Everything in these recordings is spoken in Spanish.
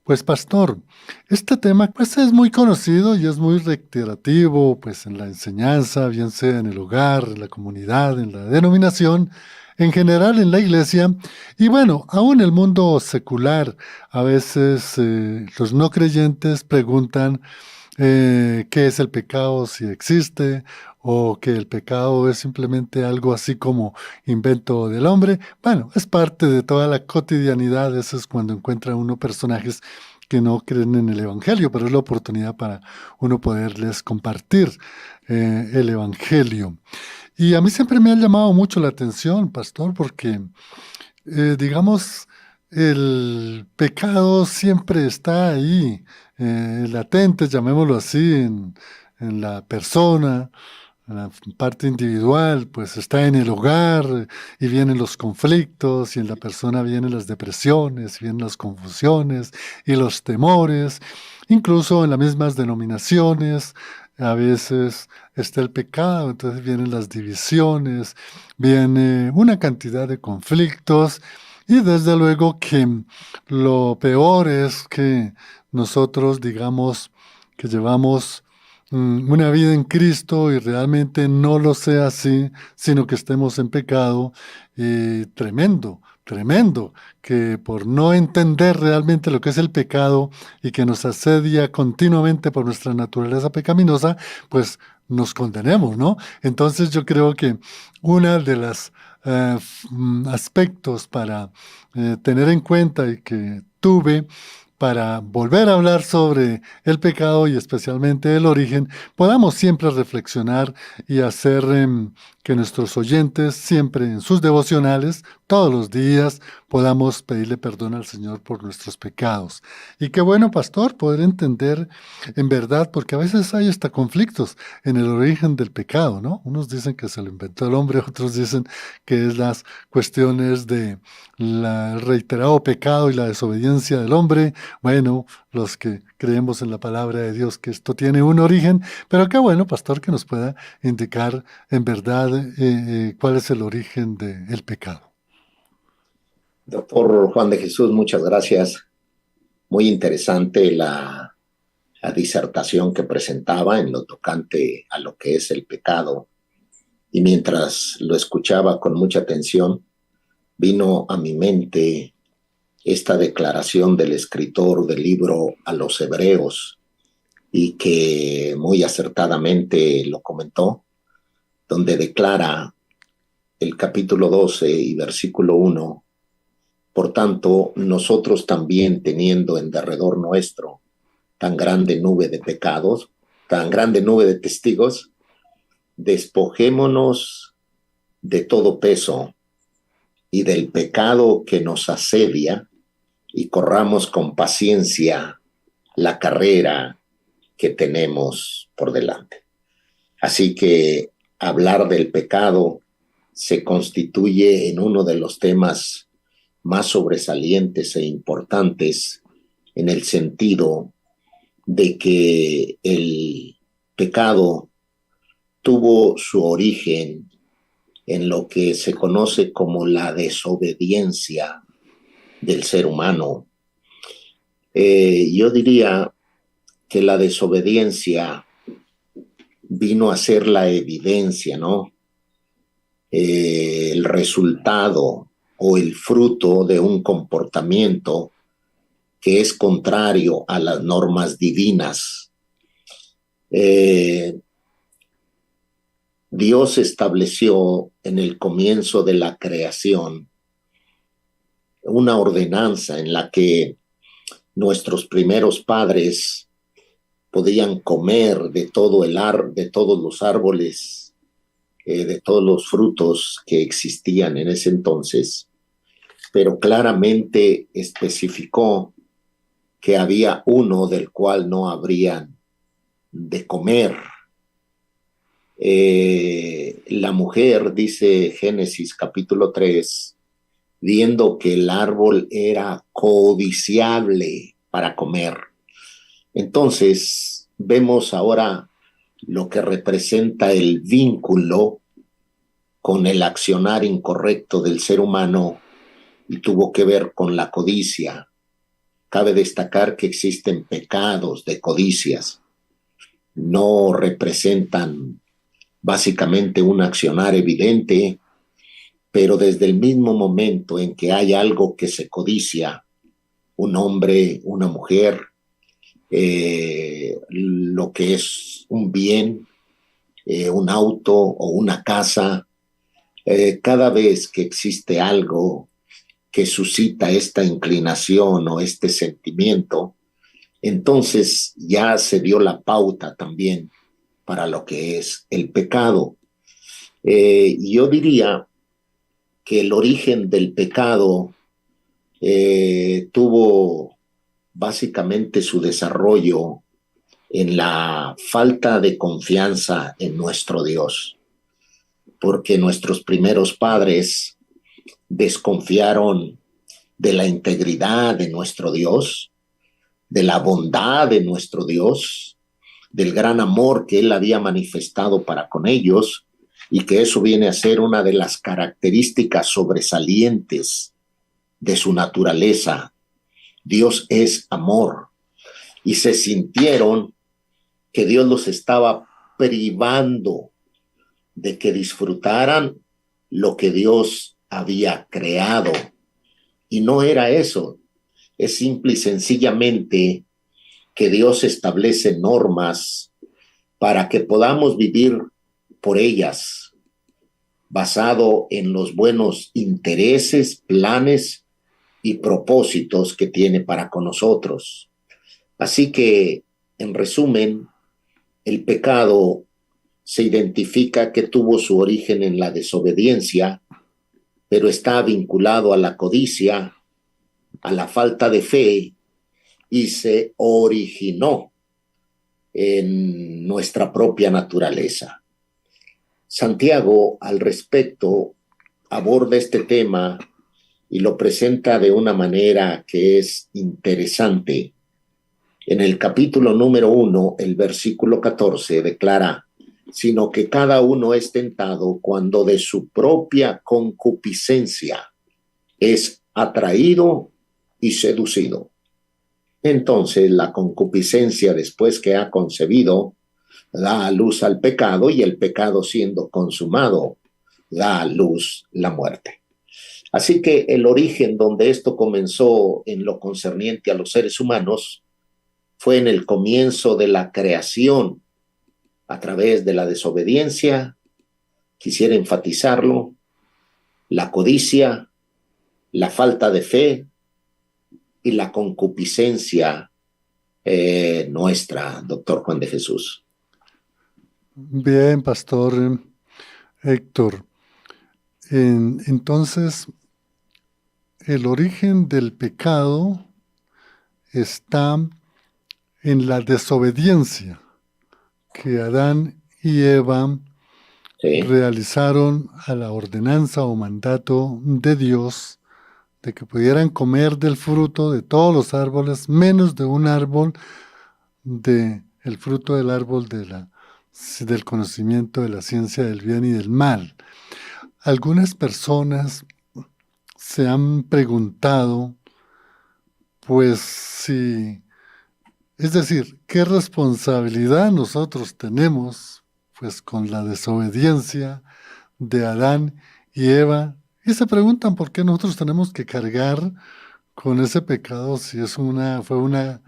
Pues pastor, este tema pues es muy conocido y es muy reiterativo pues en la enseñanza, bien sea en el hogar, en la comunidad, en la denominación, en general en la iglesia y bueno, aún en el mundo secular, a veces los no creyentes preguntan qué es el pecado, si existe, o que el pecado es simplemente algo así como invento del hombre. Bueno, es parte de toda la cotidianidad. Eso es cuando encuentra uno personajes que no creen en el Evangelio, pero es la oportunidad para uno poderles compartir el Evangelio. Y a mí siempre me ha llamado mucho la atención, pastor, porque digamos, el pecado siempre está ahí, latente, llamémoslo así, en la persona, en la parte individual, pues está en el hogar y vienen los conflictos y en la persona vienen las depresiones, vienen las confusiones y los temores, incluso en las mismas denominaciones. A veces está el pecado, entonces vienen las divisiones, viene una cantidad de conflictos y desde luego que lo peor es que nosotros digamos que llevamos una vida en Cristo y realmente no lo sea así, sino que estemos en pecado y tremendo, tremendo, que por no entender realmente lo que es el pecado y que nos asedia continuamente por nuestra naturaleza pecaminosa, pues nos condenemos, ¿no? Entonces yo creo que una de las aspectos para tener en cuenta y que tuve para volver a hablar sobre el pecado y especialmente el origen, podamos siempre reflexionar y hacer que nuestros oyentes siempre en sus devocionales, todos los días, podamos pedirle perdón al Señor por nuestros pecados. Y qué bueno, pastor, poder entender en verdad, porque a veces hay hasta conflictos en el origen del pecado, ¿no? Unos dicen que se lo inventó el hombre, otros dicen que es las cuestiones de el reiterado pecado y la desobediencia del hombre. Bueno, los que creemos en la palabra de Dios, que esto tiene un origen, pero qué bueno, pastor, que nos pueda indicar en verdad cuál es el origen del pecado. Doctor Juan de Jesús, muchas gracias. Muy interesante la disertación que presentaba en lo tocante a lo que es el pecado. Y mientras lo escuchaba con mucha atención, vino a mi mente esta declaración del escritor del libro a los Hebreos y que muy acertadamente lo comentó, donde declara el capítulo 12 y versículo 1: por tanto, nosotros también teniendo en derredor nuestro tan grande nube de pecados, tan grande nube de testigos, despojémonos de todo peso y del pecado que nos asedia y corramos con paciencia la carrera que tenemos por delante. Así que hablar del pecado se constituye en uno de los temas más sobresalientes e importantes en el sentido de que el pecado tuvo su origen en lo que se conoce como la desobediencia del ser humano. Yo diría que la desobediencia vino a ser la evidencia, ¿no? El resultado o el fruto de un comportamiento que es contrario a las normas divinas. Dios estableció en el comienzo de la creación una ordenanza en la que nuestros primeros padres podían comer de todo de todos los árboles, de todos los frutos que existían en ese entonces, pero claramente especificó que había uno del cual no habrían de comer. La mujer, dice Génesis capítulo 3, viendo que el árbol era codiciable para comer. Entonces, vemos ahora lo que representa el vínculo con el accionar incorrecto del ser humano y tuvo que ver con la codicia. Cabe destacar que existen pecados de codicias. No representan básicamente un accionar evidente, pero desde el mismo momento en que hay algo que se codicia, un hombre, una mujer, lo que es un bien, un auto o una casa, cada vez que existe algo que suscita esta inclinación o este sentimiento, entonces ya se dio la pauta también para lo que es el pecado. Yo diría que el origen del pecado tuvo básicamente su desarrollo en la falta de confianza en nuestro Dios, porque nuestros primeros padres desconfiaron de la integridad de nuestro Dios, de la bondad de nuestro Dios, del gran amor que Él había manifestado para con ellos, y que eso viene a ser una de las características sobresalientes de su naturaleza. Dios es amor, y se sintieron que Dios los estaba privando de que disfrutaran lo que Dios había creado. Y no era eso, es simple y sencillamente que Dios establece normas para que podamos vivir por ellas, basado en los buenos intereses, planes y propósitos que tiene para con nosotros. Así que, en resumen, el pecado se identifica que tuvo su origen en la desobediencia, pero está vinculado a la codicia, a la falta de fe, y se originó en nuestra propia naturaleza. Santiago, al respecto, aborda este tema y lo presenta de una manera que es interesante. En el capítulo número 1, el versículo 14, declara: sino que cada uno es tentado cuando de su propia concupiscencia es atraído y seducido. Entonces la concupiscencia, después que ha concebido, da a luz al pecado, y el pecado, siendo consumado, da a luz la muerte. Así que el origen donde esto comenzó en lo concerniente a los seres humanos fue en el comienzo de la creación a través de la desobediencia, quisiera enfatizarlo, la codicia, la falta de fe y la concupiscencia nuestra, doctor Juan de Jesús. Bien, pastor Héctor. Entonces, el origen del pecado está en la desobediencia que Adán y Eva realizaron a la ordenanza o mandato de Dios de que pudieran comer del fruto de todos los árboles, menos de un árbol, el fruto del árbol del conocimiento de la ciencia del bien y del mal. Algunas personas se han preguntado, pues es decir, ¿qué responsabilidad nosotros tenemos pues con la desobediencia de Adán y Eva? Y se preguntan por qué nosotros tenemos que cargar con ese pecado si fue una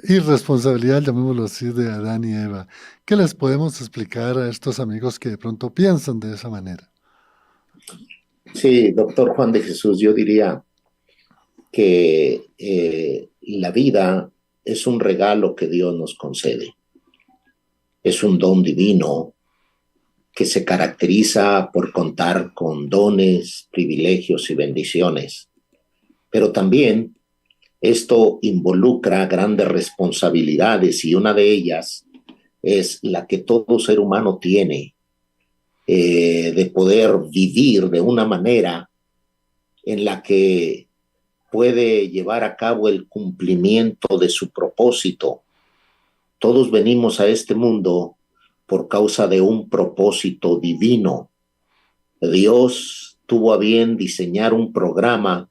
irresponsabilidad, llamémoslo así, de Adán y Eva. ¿Qué les podemos explicar a estos amigos que de pronto piensan de esa manera? Sí, doctor Juan de Jesús, yo diría que la vida es un regalo que Dios nos concede. Es un don divino que se caracteriza por contar con dones, privilegios y bendiciones. Pero también esto involucra grandes responsabilidades, y una de ellas es la que todo ser humano tiene, de poder vivir de una manera en la que puede llevar a cabo el cumplimiento de su propósito. Todos venimos a este mundo por causa de un propósito divino. Dios tuvo a bien diseñar un programa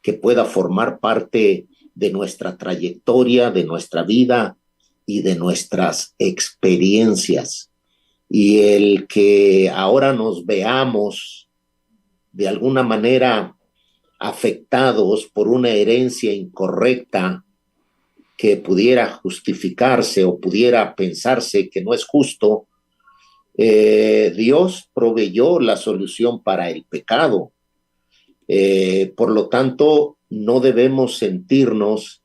que pueda formar parte de nuestra trayectoria, de nuestra vida y de nuestras experiencias. Y el que ahora nos veamos de alguna manera afectados por una herencia incorrecta que pudiera justificarse o pudiera pensarse que no es justo, Dios proveyó la solución para el pecado. Por lo tanto, no debemos sentirnos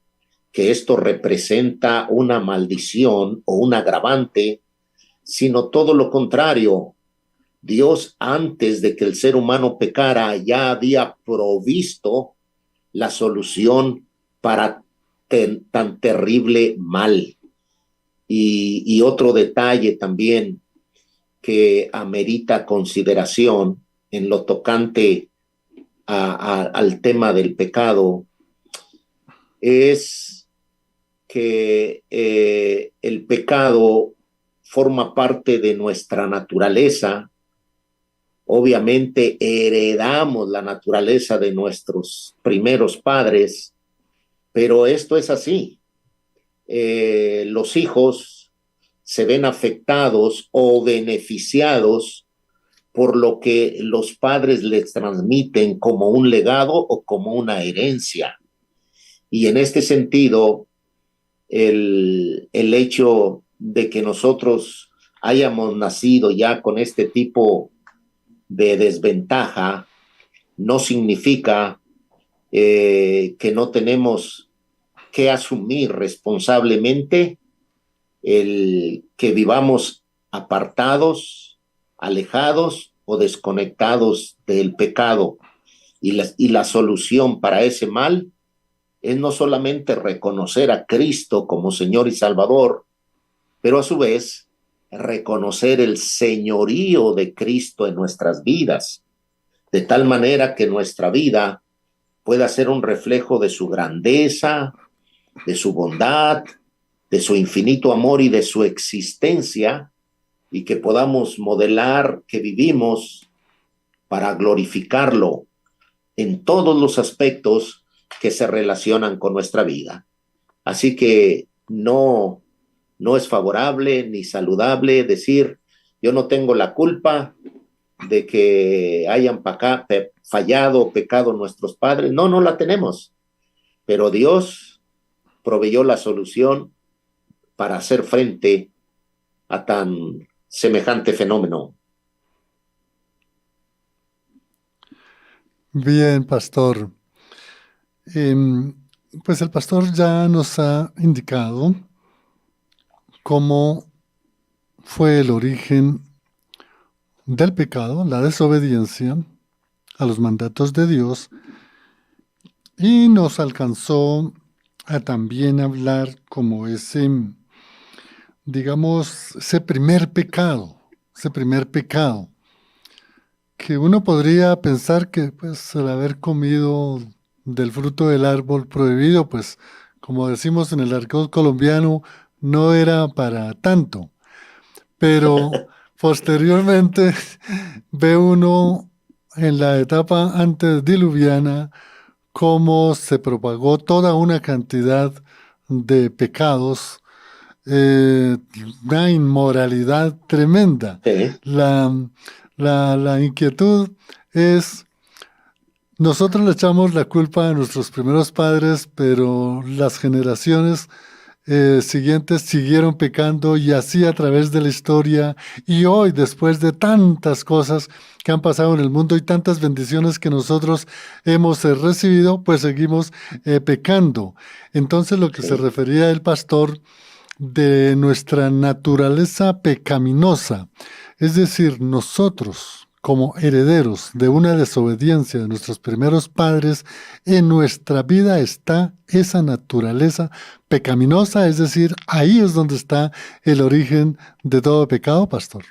que esto representa una maldición o un agravante, sino todo lo contrario. Dios, antes de que el ser humano pecara, ya había provisto la solución para tan terrible mal. Y otro detalle también que amerita consideración en lo tocante al tema del pecado es que el pecado forma parte de nuestra naturaleza. Obviamente heredamos la naturaleza de nuestros primeros padres, pero esto es así. Los hijos se ven afectados o beneficiados por lo que los padres les transmiten como un legado o como una herencia. Y en este sentido, el hecho de que nosotros hayamos nacido ya con este tipo de desventaja no significa que no tenemos que asumir responsablemente el que vivamos apartados, alejados o desconectados del pecado. Y la solución para ese mal es no solamente reconocer a Cristo como Señor y Salvador, pero a su vez reconocer el señorío de Cristo en nuestras vidas, de tal manera que nuestra vida pueda ser un reflejo de su grandeza, de su bondad, de su infinito amor y de su existencia, y que podamos modelar que vivimos para glorificarlo en todos los aspectos que se relacionan con nuestra vida. Así que no es favorable ni saludable decir yo no tengo la culpa de que hayan fallado o pecado nuestros padres. No la tenemos, pero Dios proveyó la solución para hacer frente a tan semejante fenómeno. Bien, pastor. Pues el pastor ya nos ha indicado cómo fue el origen del pecado, la desobediencia a los mandatos de Dios, y nos alcanzó a también hablar como digamos, ese primer pecado, que uno podría pensar que pues el haber comido del fruto del árbol prohibido, pues como decimos en el argot colombiano, no era para tanto. Pero posteriormente ve uno en la etapa antediluviana cómo se propagó toda una cantidad de pecados, una inmoralidad tremenda. Sí. La inquietud es, nosotros le echamos la culpa a nuestros primeros padres, pero las generaciones siguientes siguieron pecando y así a través de la historia. Y hoy, después de tantas cosas que han pasado en el mundo y tantas bendiciones que nosotros hemos recibido, pues seguimos pecando. Entonces, lo que se refería el pastor de nuestra naturaleza pecaminosa, es decir, nosotros como herederos de una desobediencia de nuestros primeros padres, en nuestra vida está esa naturaleza pecaminosa, es decir, ahí es donde está el origen de todo pecado, pastor.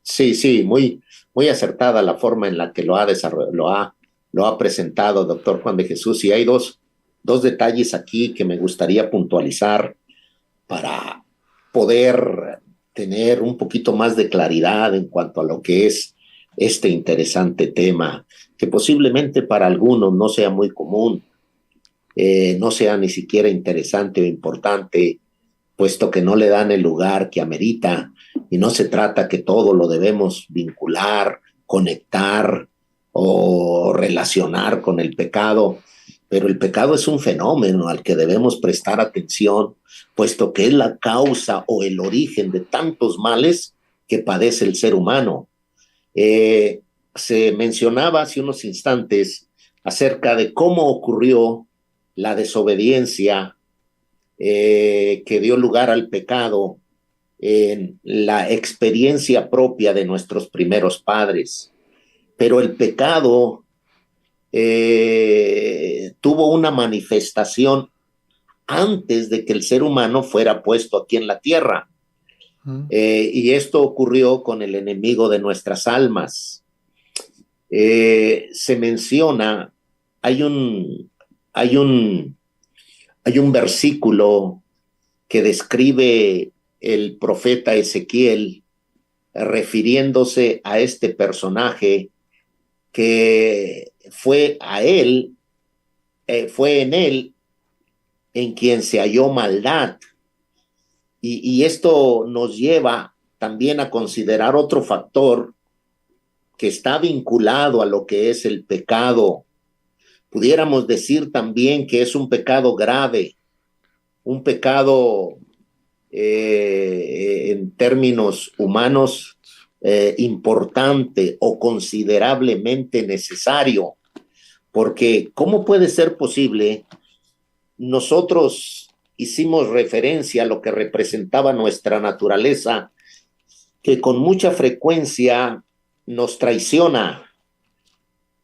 Sí, muy acertada la forma en la que lo ha presentado doctor Juan de Jesús. Y hay dos detalles aquí que me gustaría puntualizar para poder tener un poquito más de claridad en cuanto a lo que es este interesante tema, que posiblemente para algunos no sea muy común. no sea ni siquiera interesante o importante, puesto que no le dan el lugar que amerita, y no se trata que todo lo debemos vincular, conectar o relacionar con el pecado, pero el pecado es un fenómeno al que debemos prestar atención, puesto que es la causa o el origen de tantos males que padece el ser humano. Se mencionaba hace unos instantes acerca de cómo ocurrió la desobediencia que dio lugar al pecado en la experiencia propia de nuestros primeros padres. Pero el pecado tuvo una manifestación antes de que el ser humano fuera puesto aquí en la tierra. Y esto ocurrió con el enemigo de nuestras almas. Se menciona, hay un, hay un, hay un versículo que describe el profeta Ezequiel refiriéndose a este personaje que fue en él en quien se halló maldad. Y esto nos lleva también a considerar otro factor que está vinculado a lo que es el pecado. Pudiéramos decir también que es un pecado grave, un pecado en términos humanos importante o considerablemente necesario, porque ¿cómo puede ser posible? Nosotros hicimos referencia a lo que representaba nuestra naturaleza, que con mucha frecuencia nos traiciona,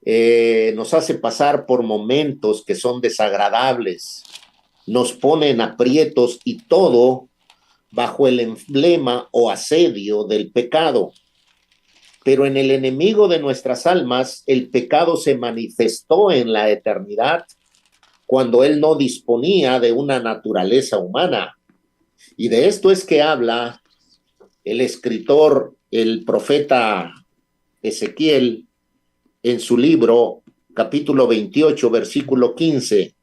nos hace pasar por momentos que son desagradables, nos pone en aprietos, y todo bajo el emblema o asedio del pecado. Pero en el enemigo de nuestras almas, el pecado se manifestó en la eternidad cuando él no disponía de una naturaleza humana. Y de esto es que habla el escritor, el profeta Ezequiel, en su libro, capítulo 28, versículo 15.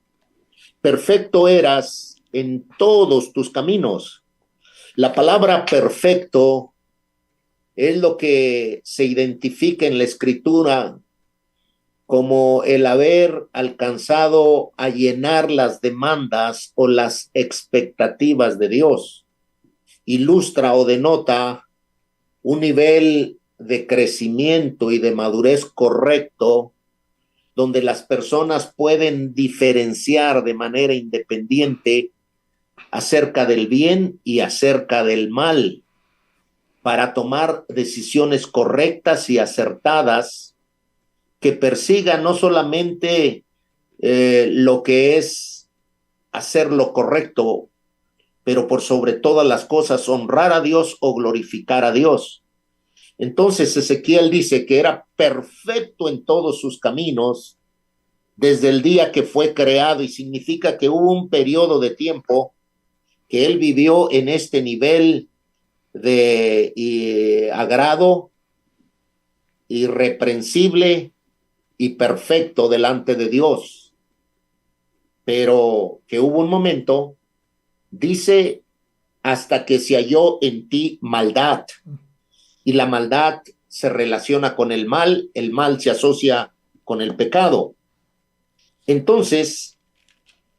Perfecto eras en todos tus caminos. La palabra perfecto es lo que se identifica en la escritura como el haber alcanzado a llenar las demandas o las expectativas de Dios. Ilustra o denota un nivel de crecimiento y de madurez correcto, donde las personas pueden diferenciar de manera independiente acerca del bien y acerca del mal, para tomar decisiones correctas y acertadas que persigan no solamente lo que es hacer lo correcto, pero por sobre todas las cosas honrar a Dios o glorificar a Dios. Entonces Ezequiel dice que era perfecto en todos sus caminos desde el día que fue creado, y significa que hubo un periodo de tiempo que él vivió en este nivel de agrado irreprensible y perfecto delante de Dios. Pero que hubo un momento, dice, hasta que se halló en ti maldad. Y la maldad se relaciona con el mal se asocia con el pecado. Entonces,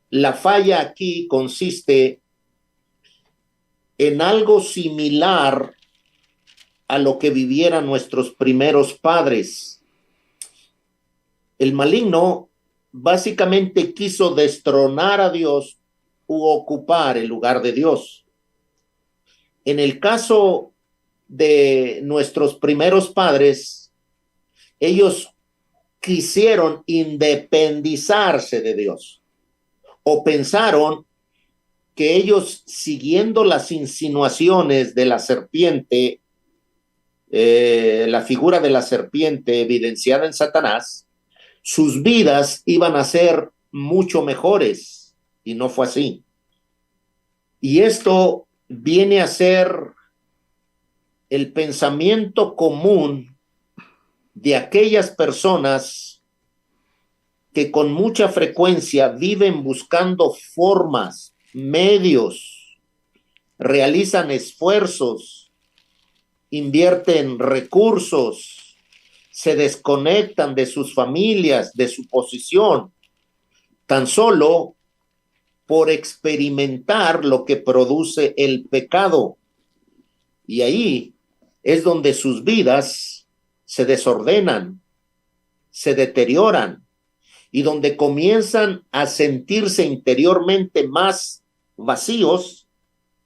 la falla aquí consiste en algo similar a lo que vivieran nuestros primeros padres. El maligno básicamente quiso destronar a Dios u ocupar el lugar de Dios. En el caso de nuestros primeros padres, ellos quisieron independizarse de Dios, o pensaron que ellos, siguiendo las insinuaciones de la serpiente, la figura de la serpiente evidenciada en Satanás, sus vidas iban a ser mucho mejores, y no fue así. Y esto viene a ser el pensamiento común de aquellas personas que con mucha frecuencia viven buscando formas, medios, realizan esfuerzos, invierten recursos, se desconectan de sus familias, de su posición, tan solo por experimentar lo que produce el pecado. Y ahí es donde sus vidas se desordenan, se deterioran, y donde comienzan a sentirse interiormente más vacíos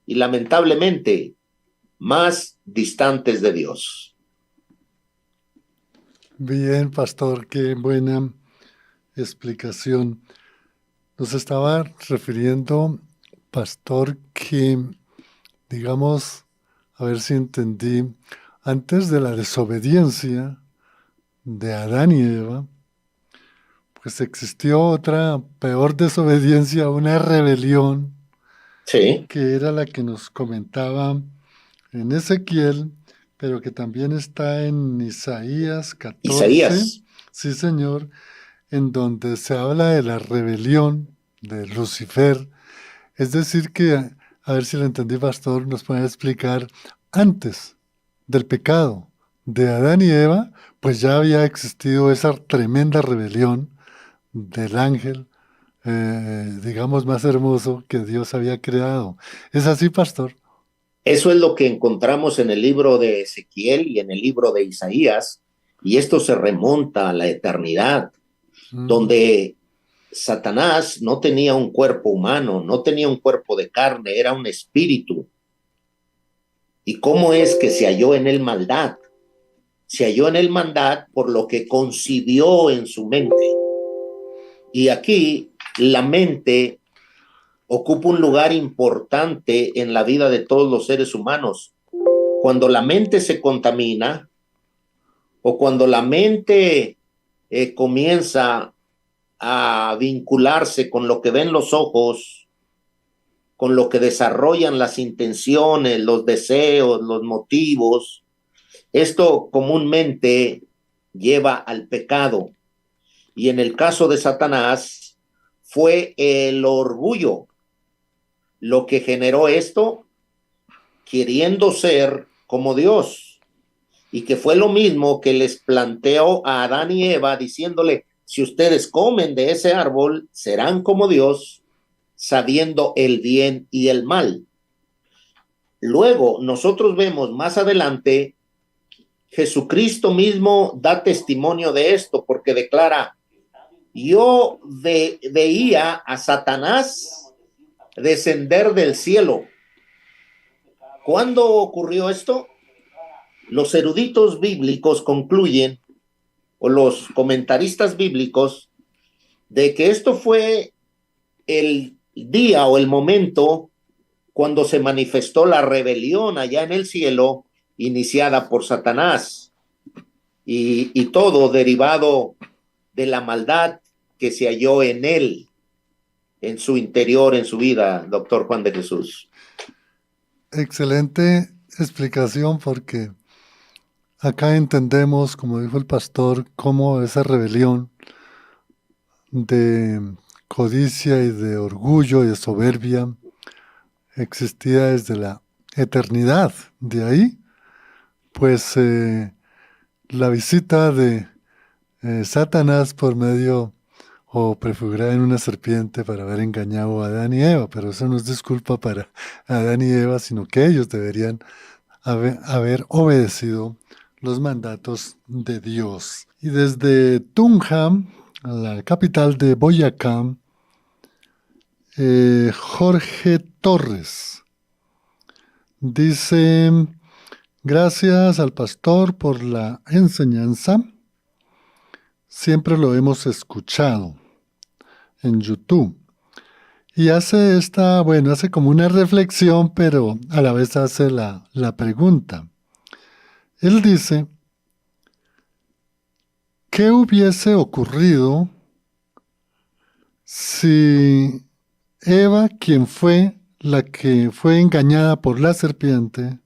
y lamentablemente más distantes de Dios. Bien, pastor, qué buena explicación. Nos estaba refiriendo, pastor, que, digamos, a ver si entendí, antes de la desobediencia de Adán y Eva, pues existió otra peor desobediencia, una rebelión, Sí, que era la que nos comentaba en Ezequiel, pero que también está en Isaías 14, Isaías. sí señor, en donde se habla de la rebelión de Lucifer. Es decir que, a ver si lo entendí, pastor, nos puede explicar, antes del pecado de Adán y Eva, pues ya había existido esa tremenda rebelión del ángel, digamos, más hermoso que Dios había creado. ¿Es así, pastor? Eso es lo que encontramos en el libro de Ezequiel y en el libro de Isaías, y esto se remonta a la eternidad, Mm, donde Satanás no tenía un cuerpo humano, no tenía un cuerpo de carne, era un espíritu. ¿Y cómo es que se halló en él maldad? Se halló en él maldad por lo que concibió en su mente. Y aquí la mente ocupa un lugar importante en la vida de todos los seres humanos. Cuando la mente se contamina o cuando la mente comienza a vincularse con lo que ven los ojos, con lo que desarrollan las intenciones, los deseos, los motivos, esto comúnmente lleva al pecado. Y en el caso de Satanás fue el orgullo lo que generó esto, queriendo ser como Dios. Y que fue lo mismo que les planteó a Adán y Eva diciéndole, si ustedes comen de ese árbol, serán como Dios, sabiendo el bien y el mal. Luego, nosotros vemos más adelante, Jesucristo mismo da testimonio de esto, porque declara, yo veía a Satanás descender del cielo. ¿Cuándo ocurrió esto? Los eruditos bíblicos concluyen, o los comentaristas bíblicos, de que esto fue el día o el momento cuando se manifestó la rebelión allá en el cielo, iniciada por Satanás, y todo derivado de la maldad que se halló en él, en su interior, en su vida, doctor Juan de Jesús. excelente explicación porque acá entendemos, como dijo el pastor, cómo esa rebelión de codicia y de orgullo y de soberbia existía desde la eternidad. De ahí, pues la visita de Satanás por medio o prefigurada en una serpiente para haber engañado a Adán y Eva, pero eso no es disculpa para Adán y Eva, sino que ellos deberían haber obedecido los mandatos de Dios. Y desde Tunja, la capital de Boyacá, Jorge Torres dice, gracias al pastor por la enseñanza, siempre lo hemos escuchado en YouTube. Y hace hace como una reflexión, pero a la vez hace la pregunta. Él dice, ¿qué hubiese ocurrido si Eva, quien fue la que fue engañada por la serpiente,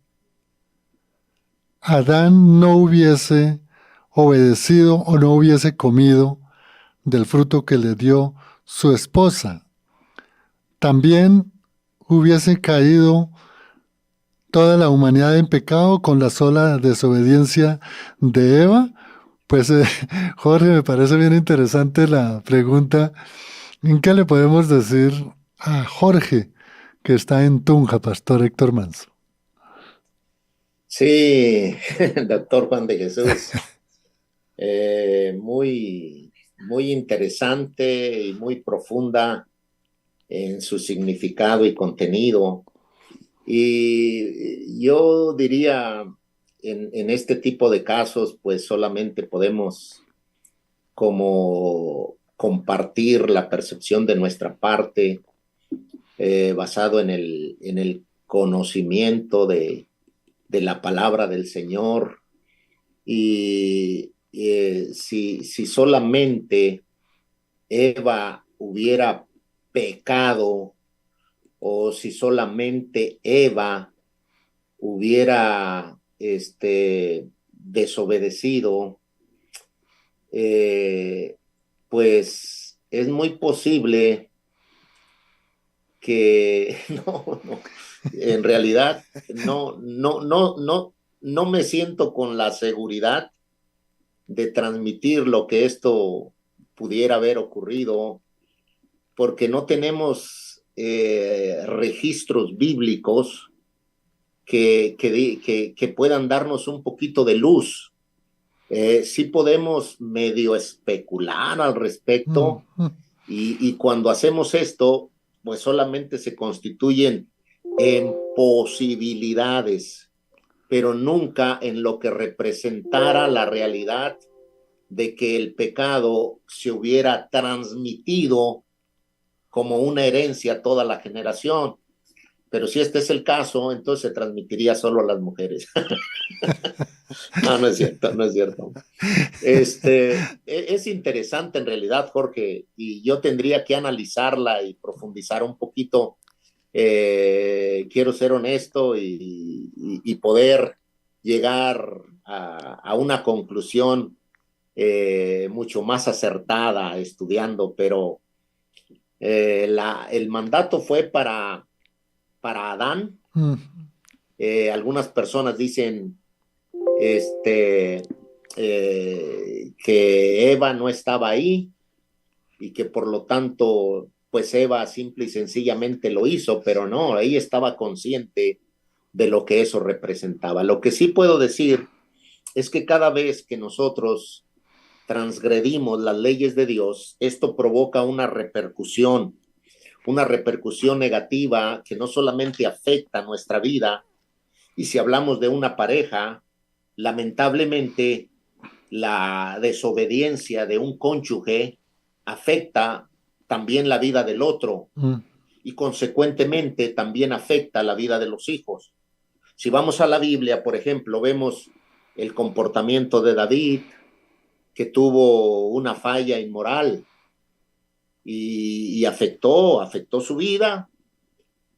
Adán no hubiese obedecido o no hubiese comido del fruto que le dio su esposa. También hubiese caído toda la humanidad en pecado con la sola desobediencia de Eva. Pues Jorge, me parece bien interesante la pregunta. ¿En qué le podemos decir a Jorge, que está en Tunja, Pastor Héctor Manso? Sí, doctor Juan de Jesús, muy interesante y muy profunda en su significado y contenido. Y yo diría, en este tipo de casos, pues solamente podemos como compartir la percepción de nuestra parte, basado en el conocimiento de la palabra del Señor. Y si solamente Eva hubiera pecado, o si solamente Eva hubiera desobedecido, eh, pues es muy posible que no, en realidad no me siento con la seguridad de transmitir lo que esto pudiera haber ocurrido, porque no tenemos registros bíblicos que puedan darnos un poquito de luz. Sí podemos medio especular al respecto, y cuando hacemos esto, pues solamente se constituyen en posibilidades, pero nunca en lo que representara la realidad de que el pecado se hubiera transmitido como una herencia a toda la generación. Pero si este es el caso, entonces se transmitiría solo a las mujeres. No, no es cierto, no es cierto. Es interesante en realidad, Jorge, y yo tendría que analizarla y profundizar un poquito. Quiero ser honesto y poder llegar a una conclusión mucho más acertada estudiando, pero el mandato fue para Adán. Algunas personas dicen que Eva no estaba ahí y que por lo tanto, pues Eva simple y sencillamente lo hizo, pero no, ella estaba consciente de lo que eso representaba. Lo que sí puedo decir es que cada vez que nosotros transgredimos las leyes de Dios, esto provoca una repercusión negativa que no solamente afecta nuestra vida, y si hablamos de una pareja, lamentablemente la desobediencia de un cónyuge afecta también la vida del otro, y consecuentemente también afecta la vida de los hijos. Si vamos a la Biblia, por ejemplo, vemos el comportamiento de David, que tuvo una falla inmoral y afectó su vida,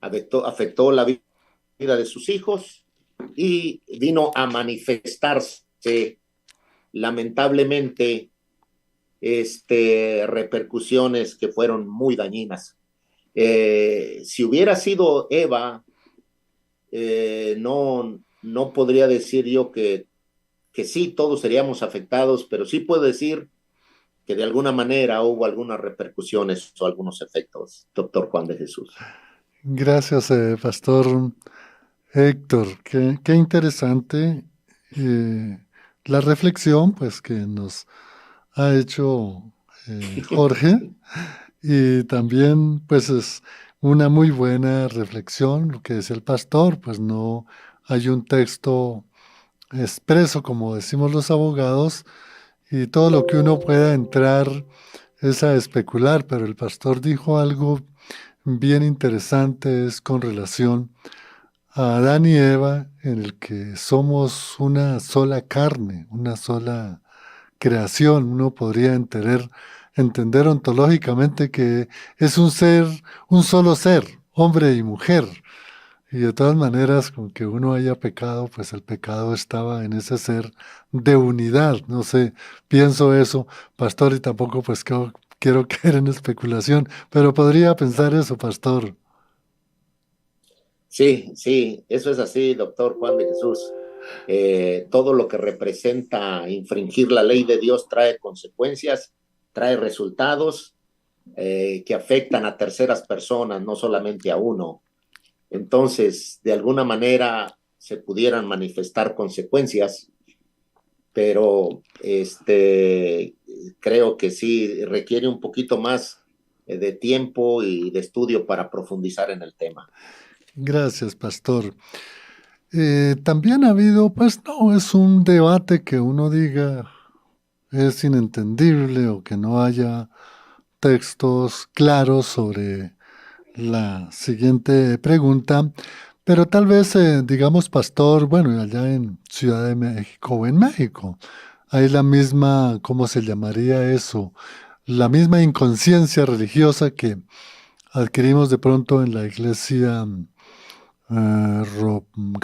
afectó la vida de sus hijos, y vino a manifestarse lamentablemente repercusiones que fueron muy dañinas. Si hubiera sido Eva, no podría decir yo que sí, todos seríamos afectados, pero sí puedo decir que de alguna manera hubo algunas repercusiones o algunos efectos, doctor Juan de Jesús. Gracias, Pastor Héctor. Qué interesante la reflexión pues, que nos ha hecho Jorge. Y también, pues es una muy buena reflexión lo que dice el pastor, pues no hay un texto expreso, como decimos los abogados, y todo lo que uno pueda entrar es a especular, pero el pastor dijo algo bien interesante, es con relación a Adán y Eva, en el que somos una sola carne, una sola creación. Uno podría entender ontológicamente que es un solo ser, hombre y mujer. Y de todas maneras, con que uno haya pecado, pues el pecado estaba en ese ser de unidad. No sé, pienso eso, pastor, y tampoco pues quiero caer en especulación, pero podría pensar eso, pastor. Sí, sí, eso es así, doctor Juan de Jesús. Todo lo que representa infringir la ley de Dios trae consecuencias, trae resultados que afectan a terceras personas, no solamente a uno. Entonces, de alguna manera se pudieran manifestar consecuencias, pero creo que sí requiere un poquito más de tiempo y de estudio para profundizar en el tema. Gracias, pastor. También ha habido, pues no, es un debate que uno diga es inentendible o que no haya textos claros sobre la siguiente pregunta, pero tal vez, digamos, pastor, bueno, allá en Ciudad de México o en México, hay la misma, ¿cómo se llamaría eso? La misma inconsciencia religiosa que adquirimos de pronto en la iglesia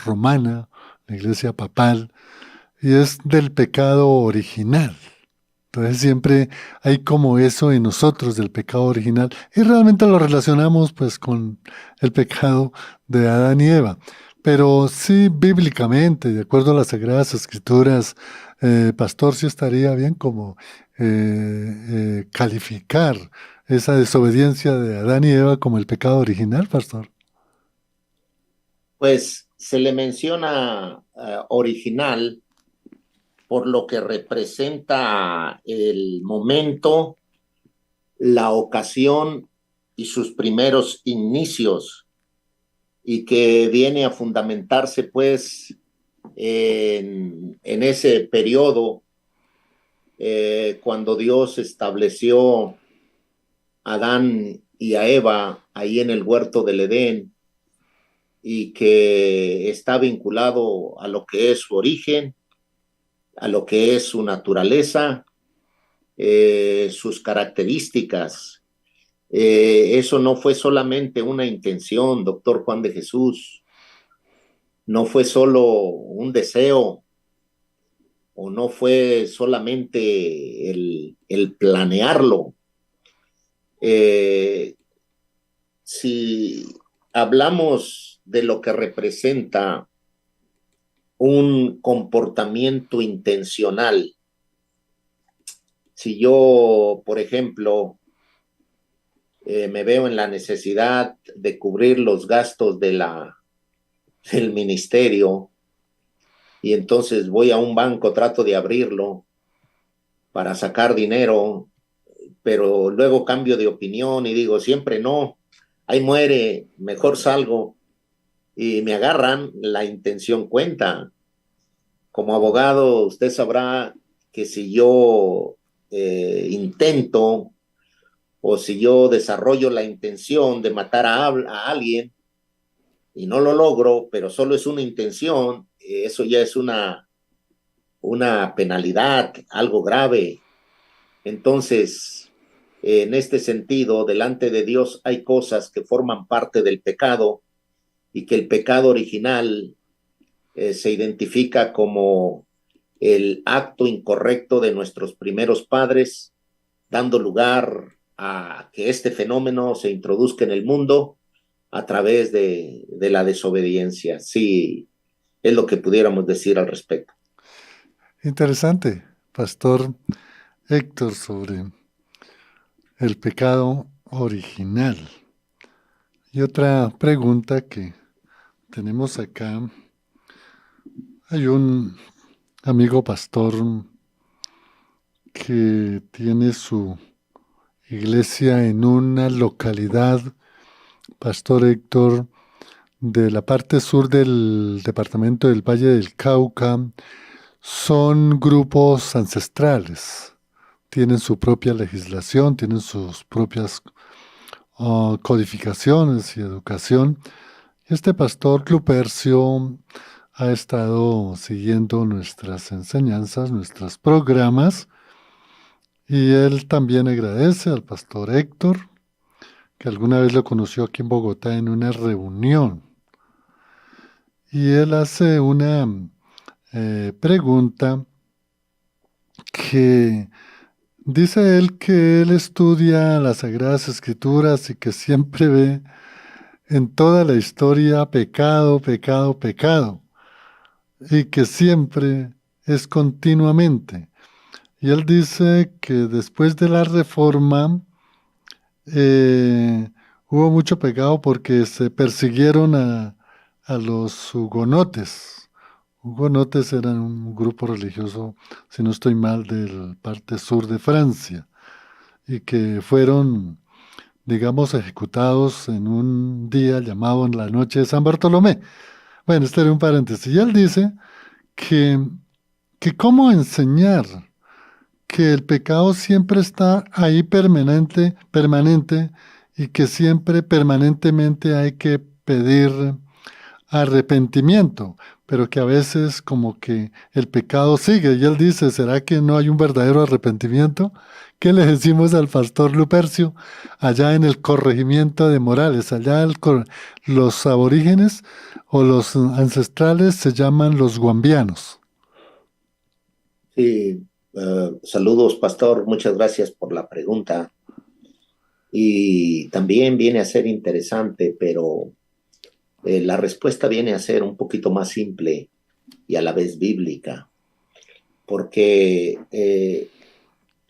romana, la iglesia papal, y es del pecado original. Entonces siempre hay como eso en nosotros del pecado original y realmente lo relacionamos pues con el pecado de Adán y Eva. Pero sí bíblicamente, de acuerdo a las Sagradas Escrituras, pastor, sí estaría bien como calificar esa desobediencia de Adán y Eva como el pecado original, pastor. Pues se le menciona original por lo que representa el momento, la ocasión y sus primeros inicios, y que viene a fundamentarse pues en ese periodo cuando Dios estableció a Adán y a Eva ahí en el huerto del Edén, y que está vinculado a lo que es su origen, a lo que es su naturaleza, sus características. Eso no fue solamente una intención, doctor Juan de Jesús, no fue solo un deseo o no fue solamente el planearlo. Eh, si hablamos de lo que representa un comportamiento intencional, si yo, por ejemplo, me veo en la necesidad de cubrir los gastos del ministerio y entonces voy a un banco, trato de abrirlo para sacar dinero, pero luego cambio de opinión y digo, siempre no, ahí muere, mejor salgo y me agarran, la intención cuenta. Como abogado, usted sabrá que si yo intento o si yo desarrollo la intención de matar a alguien y no lo logro, pero solo es una intención, eso ya es una penalidad, algo grave. Entonces, en este sentido, delante de Dios hay cosas que forman parte del pecado y que el pecado original se identifica como el acto incorrecto de nuestros primeros padres, dando lugar a que este fenómeno se introduzca en el mundo a través de la desobediencia. Sí, es lo que pudiéramos decir al respecto. Interesante, pastor Héctor, sobre el pecado original. Y otra pregunta que tenemos acá. Hay un amigo pastor que tiene su iglesia en una localidad, Pastor Héctor, de la parte sur del departamento del Valle del Cauca. Son grupos ancestrales, tienen su propia legislación, tienen sus propias codificaciones y educación. Este pastor Lupercio ha estado siguiendo nuestras enseñanzas, nuestros programas, y él también agradece al pastor Héctor, que alguna vez lo conoció aquí en Bogotá en una reunión. y él hace una pregunta que dice él que él estudia las Sagradas Escrituras y que siempre ve en toda la historia pecado, pecado, pecado, y que siempre es continuamente. Y él dice que después de la reforma hubo mucho pecado porque se persiguieron a los hugonotes. Hugonotes eran un grupo religioso, si no estoy mal, del parte sur de Francia, y que fueron, digamos, ejecutados en un día llamado en la noche de San Bartolomé. Bueno, este era un paréntesis. Y él dice que, que cómo enseñar que el pecado siempre está ahí permanente, permanente, y que siempre permanentemente hay que pedir arrepentimiento, pero que a veces como que el pecado sigue. Y él dice, ¿será que no hay un verdadero arrepentimiento? ¿Qué le decimos al pastor Lupercio allá en el corregimiento de Morales? Allá los aborígenes o los ancestrales se llaman los guambianos. Sí, saludos, pastor. Muchas gracias por la pregunta. Y también viene a ser interesante, pero la respuesta viene a ser un poquito más simple y a la vez bíblica, porque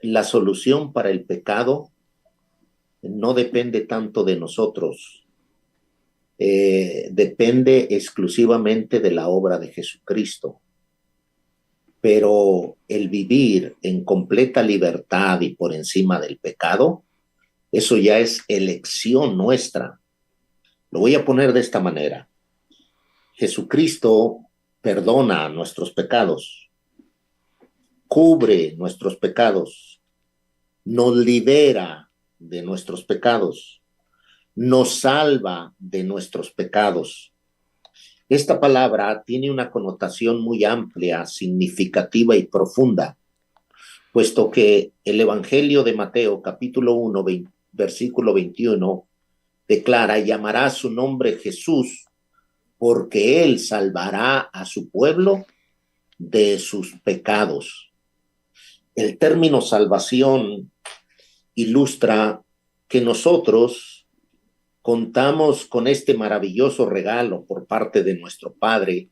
la solución para el pecado no depende tanto de nosotros, depende exclusivamente de la obra de Jesucristo. Pero el vivir en completa libertad y por encima del pecado, eso ya es elección nuestra. Lo voy a poner de esta manera. Jesucristo perdona nuestros pecados, cubre nuestros pecados, nos libera de nuestros pecados, nos salva de nuestros pecados. Esta palabra tiene una connotación muy amplia, significativa y profunda, puesto que el Evangelio de Mateo, capítulo 1, versículo 21, declara, llamará su nombre Jesús, porque él salvará a su pueblo de sus pecados. El término salvación ilustra que nosotros contamos con este maravilloso regalo por parte de nuestro Padre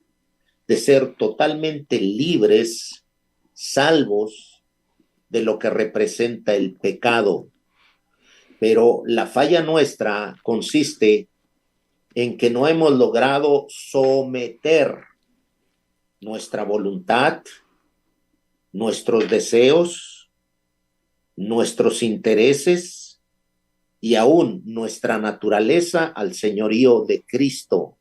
de ser totalmente libres, salvos de lo que representa el pecado. Pero la falla nuestra consiste en que no hemos logrado someter nuestra voluntad, nuestros deseos, nuestros intereses y aún nuestra naturaleza al señorío de Cristo.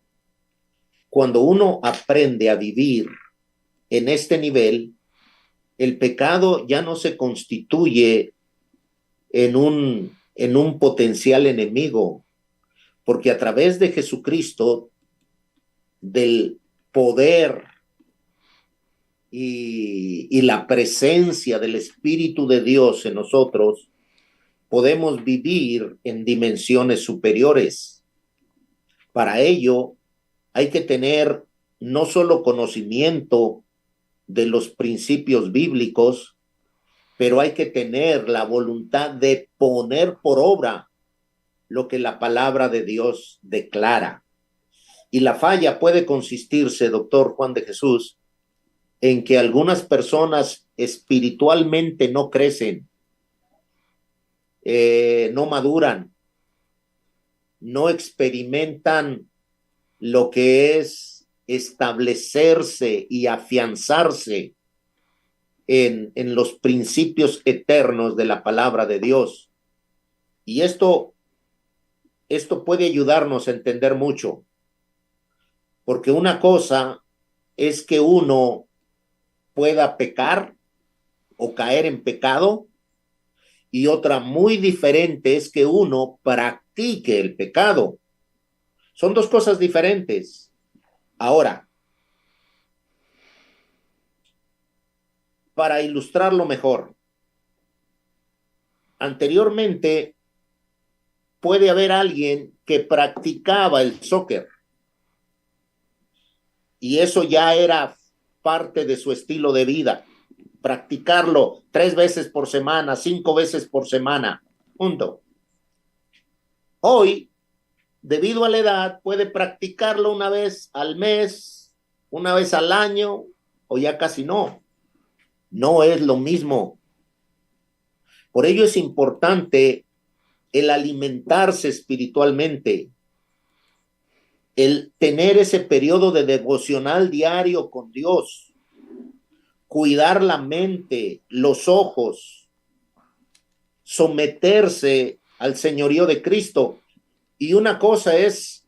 Cuando uno aprende a vivir en este nivel, el pecado ya no se constituye en un potencial enemigo, porque a través de Jesucristo, del poder y la presencia del Espíritu de Dios en nosotros, podemos vivir en dimensiones superiores. Para ello, hay que tener no solo conocimiento de los principios bíblicos, pero hay que tener la voluntad de poner por obra lo que la palabra de Dios declara. Y la falla puede consistirse, doctor Juan de Jesús, en que algunas personas espiritualmente no crecen, no maduran, no experimentan lo que es establecerse y afianzarse en los principios eternos de la palabra de Dios. Y esto puede ayudarnos a entender mucho, porque una cosa es que uno pueda pecar o caer en pecado, y otra muy diferente es que uno practique el pecado. Son dos cosas diferentes. Ahora, para ilustrarlo mejor, anteriormente puede haber alguien que practicaba el soccer y eso ya era parte de su estilo de vida. Practicarlo 3 veces por semana, 5 veces por semana, punto. Hoy, debido a la edad, puede practicarlo una vez al mes, una vez al año, o ya casi no. No es lo mismo. Por ello es importante el alimentarse espiritualmente, el tener ese periodo de devocional diario con Dios, cuidar la mente, los ojos, someterse al señorío de Cristo. Y una cosa es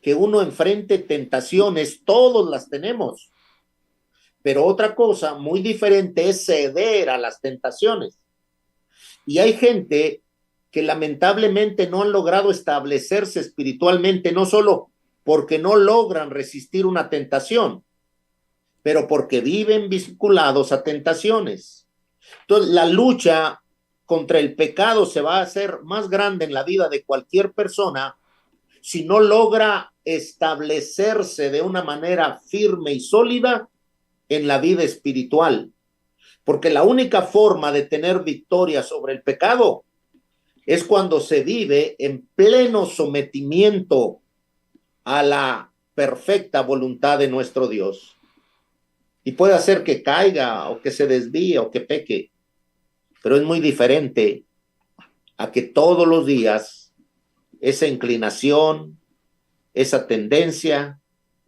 que uno enfrente tentaciones, todos las tenemos, pero otra cosa muy diferente es ceder a las tentaciones. Y hay gente que lamentablemente no han logrado establecerse espiritualmente, no solo porque no logran resistir una tentación, pero porque viven vinculados a tentaciones. Entonces, la lucha contra el pecado se va a hacer más grande en la vida de cualquier persona si no logra establecerse de una manera firme y sólida en la vida espiritual. Porque la única forma de tener victoria sobre el pecado es cuando se vive en pleno sometimiento a la perfecta voluntad de nuestro Dios. Y puede hacer que caiga o que se desvíe o que peque, pero es muy diferente a que todos los días esa inclinación, esa tendencia,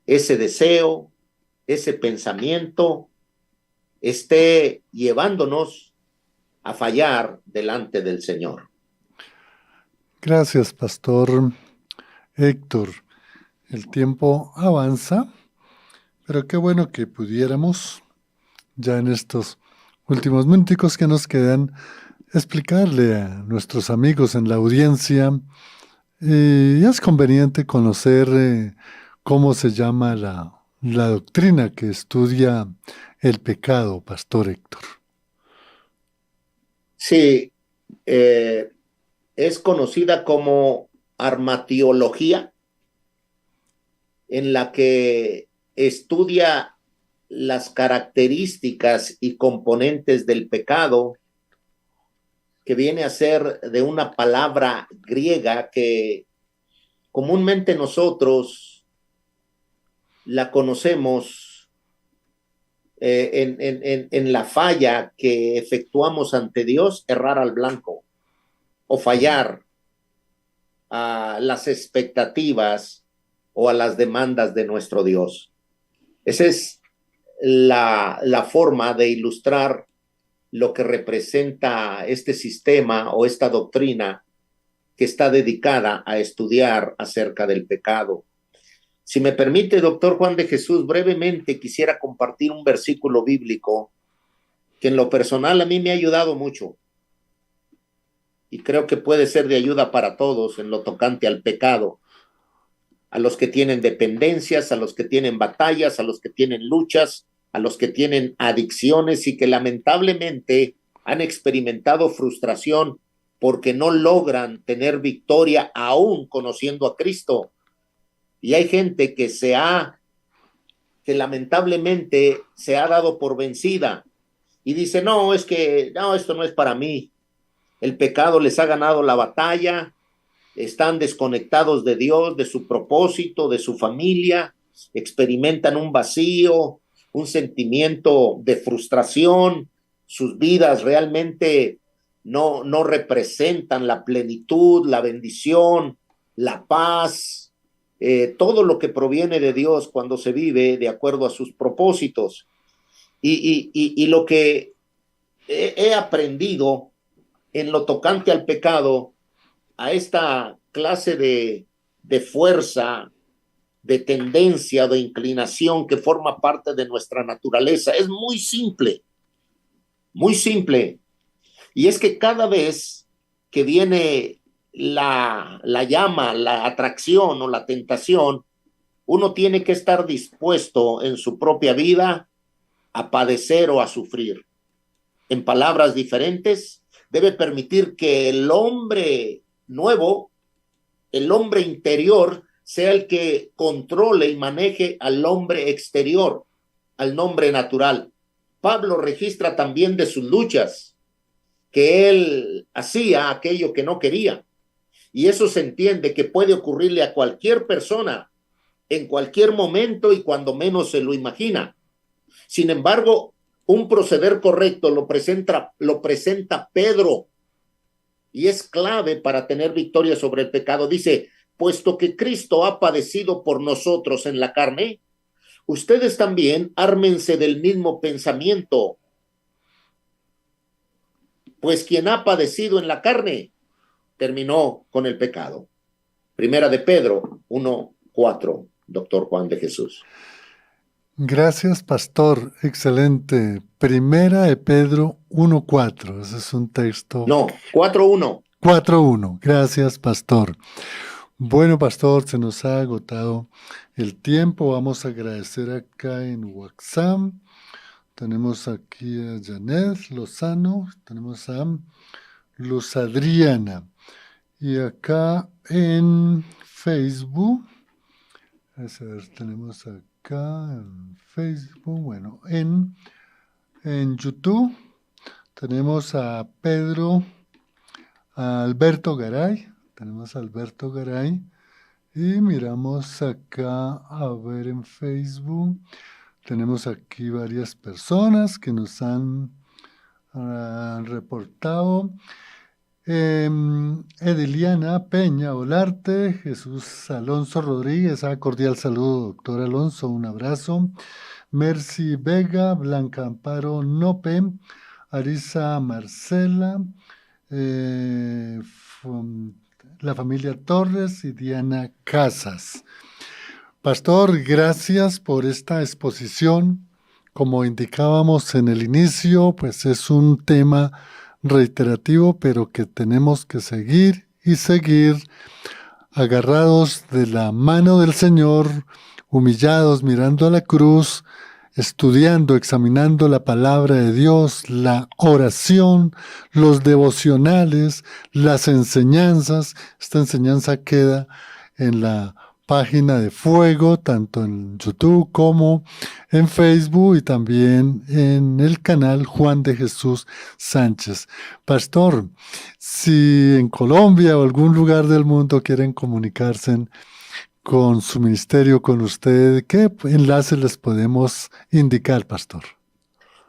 ese deseo, ese pensamiento esté llevándonos a fallar delante del Señor. Gracias, Pastor Héctor. El tiempo avanza, pero qué bueno que pudiéramos, ya en estos últimos minutos que nos quedan, explicarle a nuestros amigos en la audiencia. Es conveniente conocer cómo se llama la doctrina que estudia el pecado, Pastor Héctor. Sí, es conocida como armatiología, en la que estudia las características y componentes del pecado, que viene a ser de una palabra griega que comúnmente nosotros la conocemos en la falla que efectuamos ante Dios, errar al blanco o fallar a las expectativas o a las demandas de nuestro Dios. Esa es la forma de ilustrar lo que representa este sistema o esta doctrina que está dedicada a estudiar acerca del pecado. Si me permite, doctor Juan de Jesús, brevemente quisiera compartir un versículo bíblico que en lo personal a mí me ha ayudado mucho y creo que puede ser de ayuda para todos en lo tocante al pecado, a los que tienen dependencias, a los que tienen batallas, a los que tienen luchas, a los que tienen adicciones y que lamentablemente han experimentado frustración porque no logran tener victoria aún conociendo a Cristo. Y hay gente que lamentablemente se ha dado por vencida y dice, no, esto no es para mí. El pecado les ha ganado la batalla, están desconectados de Dios, de su propósito, de su familia, experimentan un vacío, un sentimiento de frustración, sus vidas realmente no representan la plenitud, la bendición, la paz, todo lo que proviene de Dios cuando se vive de acuerdo a sus propósitos. Y lo que he aprendido en lo tocante al pecado, a esta clase de fuerza, de tendencia, de inclinación que forma parte de nuestra naturaleza, es muy simple, muy simple. Y es que cada vez que viene la llama, la atracción o la tentación, uno tiene que estar dispuesto en su propia vida a padecer o a sufrir. En palabras diferentes, debe permitir que el hombre nuevo, el hombre interior, sea el que controle y maneje al hombre exterior, al hombre natural. Pablo registra también de sus luchas, que él hacía aquello que no quería. Y eso se entiende que puede ocurrirle a cualquier persona en cualquier momento y cuando menos se lo imagina. Sin embargo, un proceder correcto lo presenta Pedro y es clave para tener victoria sobre el pecado. Dice, puesto que Cristo ha padecido por nosotros en la carne, ustedes también ármense del mismo pensamiento. Pues quien ha padecido en la carne terminó con el pecado. Primera de Pedro 1:4, doctor Juan de Jesús. Gracias, pastor. Excelente. Primera de Pedro 1:4. Ese es un texto. No, 4:1. 4:1. Gracias, pastor. Bueno, pastor, se nos ha agotado el tiempo. Vamos a agradecer acá en WhatsApp. Tenemos aquí a Janet Lozano. Tenemos a Luz Adriana. Y acá en Facebook. A ver, tenemos acá en Facebook. Bueno, en YouTube tenemos a Pedro, a Alberto Garay. Tenemos a Alberto Garay. Y miramos acá, a ver en Facebook. Tenemos aquí varias personas que nos han reportado. Ediliana Peña Olarte, Jesús Alonso Rodríguez, cordial saludo, doctor Alonso, un abrazo. Mercy Vega, Blanca Amparo Nope, Arisa Marcela, la familia Torres y Diana Casas. Pastor, gracias por esta exposición. Como indicábamos en el inicio, pues es un tema reiterativo, pero que tenemos que seguir y seguir agarrados de la mano del Señor, humillados, mirando a la cruz, estudiando, examinando la palabra de Dios, la oración, los devocionales, las enseñanzas. Esta enseñanza queda en la página de Fuego, tanto en YouTube como en Facebook y también en el canal Juan de Jesús Sánchez. Pastor, si en Colombia o algún lugar del mundo quieren comunicarse con su ministerio, con usted, ¿qué enlaces les podemos indicar, pastor?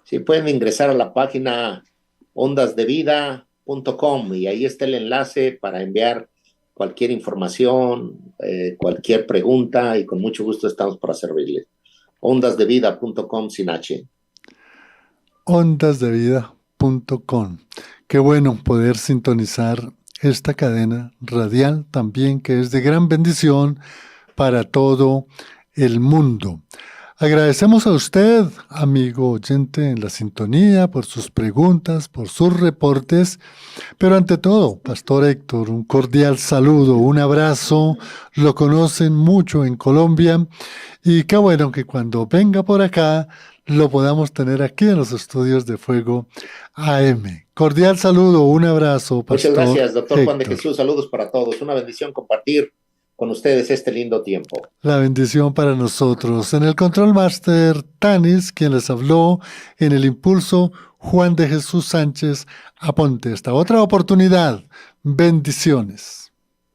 Sí, pueden ingresar a la página ondasdevida.com y ahí está el enlace para enviar cualquier información, cualquier pregunta, y con mucho gusto estamos para servirles. ondasdevida.com sin H. ondasdevida.com. Qué bueno poder sintonizar esta cadena radial también, que es de gran bendición para todo el mundo. Agradecemos a usted, amigo oyente en la sintonía, por sus preguntas, por sus reportes, pero ante todo, Pastor Héctor, un cordial saludo, un abrazo. Lo conocen mucho en Colombia y qué bueno que cuando venga por acá lo podamos tener aquí en los estudios de Fuego AM. Cordial saludo, un abrazo, Pastor Muchas gracias, doctor Juan de Héctor. Jesús. Saludos para todos. Una bendición compartir con ustedes este lindo tiempo. La bendición para nosotros. En el Control Master, Tanis, quien les habló. En el Impulso, Juan de Jesús Sánchez Aponte. Hasta otra oportunidad. Bendiciones.